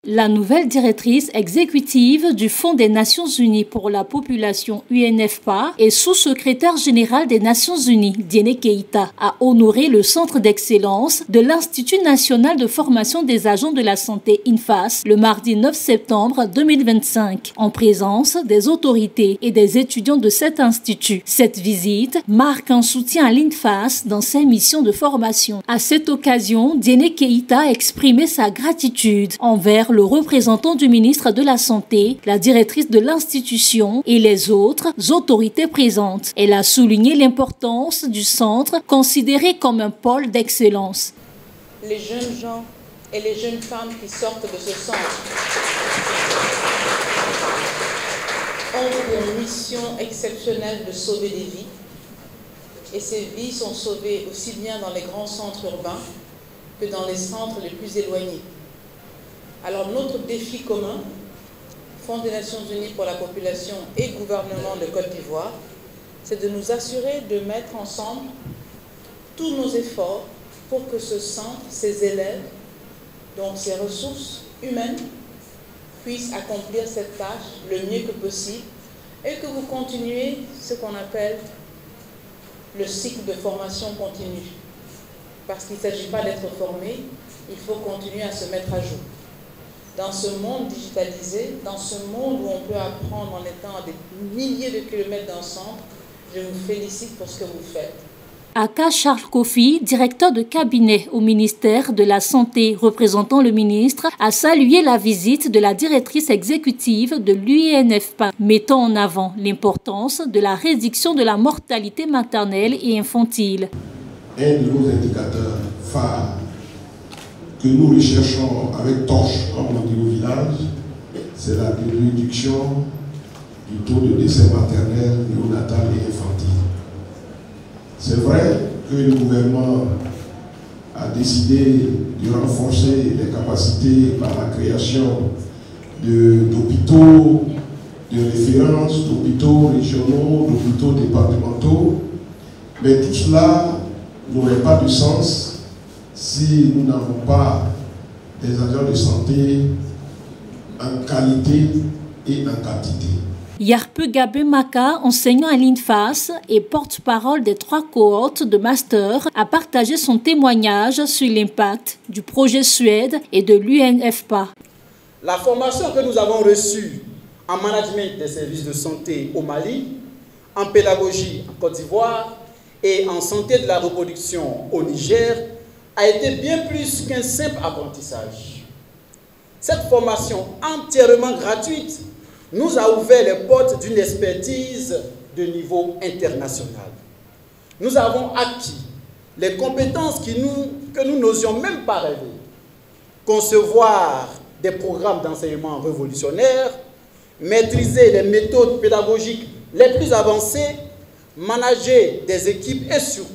La nouvelle directrice exécutive du Fonds des Nations Unies pour la population UNFPA et sous-secrétaire générale des Nations Unies, Diéné Keïta, a honoré le centre d'excellence de l'Institut national de formation des agents de la santé INFAS le mardi 9 septembre 2025, en présence des autorités et des étudiants de cet institut. Cette visite marque un soutien à l'INFAS dans ses missions de formation. À cette occasion, Diéné Keïta a exprimé sa gratitude envers le représentant du ministre de la Santé, la directrice de l'institution et les autres autorités présentes. Elle a souligné l'importance du centre considéré comme un pôle d'excellence. Les jeunes gens et les jeunes femmes qui sortent de ce centre ont une mission exceptionnelle de sauver des vies. Et ces vies sont sauvées aussi bien dans les grands centres urbains que dans les centres les plus éloignés. Alors notre défi commun, Fonds des Nations Unies pour la population et gouvernement de Côte d'Ivoire, c'est de nous assurer de mettre ensemble tous nos efforts pour que ce centre, ses élèves, donc ses ressources humaines, puissent accomplir cette tâche le mieux que possible et que vous continuez ce qu'on appelle le cycle de formation continue. Parce qu'il ne s'agit pas d'être formé, il faut continuer à se mettre à jour. Dans ce monde digitalisé, dans ce monde où on peut apprendre en étant à des milliers de kilomètres d'un centre, je vous félicite pour ce que vous faites. Aka Charles Kofi, directeur de cabinet au ministère de la Santé représentant le ministre, a salué la visite de la directrice exécutive de l'UNFPA, mettant en avant l'importance de la réduction de la mortalité maternelle et infantile. Un de nos indicateurs phares que nous recherchons avec torche, comme on dit au village, c'est la réduction du taux de décès maternel, néonatal et infantile. C'est vrai que le gouvernement a décidé de renforcer les capacités par la création d'hôpitaux de référence, d'hôpitaux régionaux, d'hôpitaux départementaux, mais tout cela n'aurait pas de sens si nous n'avons pas des agents de santé en qualité et en quantité. Yarpe Gabé Maka, enseignant à l'INFAS et porte-parole des 3 cohortes de master, a partagé son témoignage sur l'impact du projet Suède et de l'UNFPA. La formation que nous avons reçue en management des services de santé au Mali, en pédagogie en Côte d'Ivoire et en santé de la reproduction au Niger a été bien plus qu'un simple apprentissage. Cette formation entièrement gratuite nous a ouvert les portes d'une expertise de niveau international. Nous avons acquis les compétences que nous n'osions même pas rêver. Concevoir des programmes d'enseignement révolutionnaires, maîtriser les méthodes pédagogiques les plus avancées, manager des équipes et surtout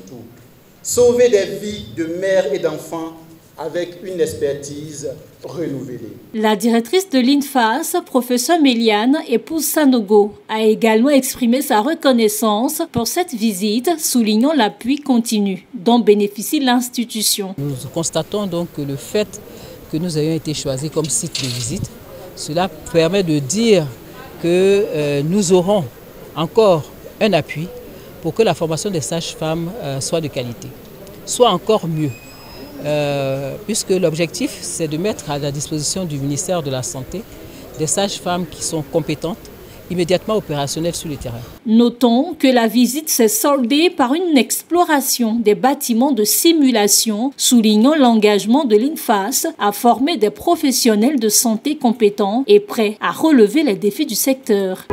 sauver des vies de mères et d'enfants avec une expertise renouvelée. La directrice de l'INFAS, professeure Méliane, épouse Sanogo, a également exprimé sa reconnaissance pour cette visite, soulignant l'appui continu dont bénéficie l'institution. Nous constatons donc que le fait que nous ayons été choisis comme site de visite, cela permet de dire que nous aurons encore un appui pour que la formation des sages-femmes soit de qualité, soit encore mieux. Puisque l'objectif, c'est de mettre à la disposition du ministère de la Santé des sages-femmes qui sont compétentes, immédiatement opérationnelles sur le terrain. Notons que la visite s'est soldée par une exploration des bâtiments de simulation, soulignant l'engagement de l'INFAS à former des professionnels de santé compétents et prêts à relever les défis du secteur.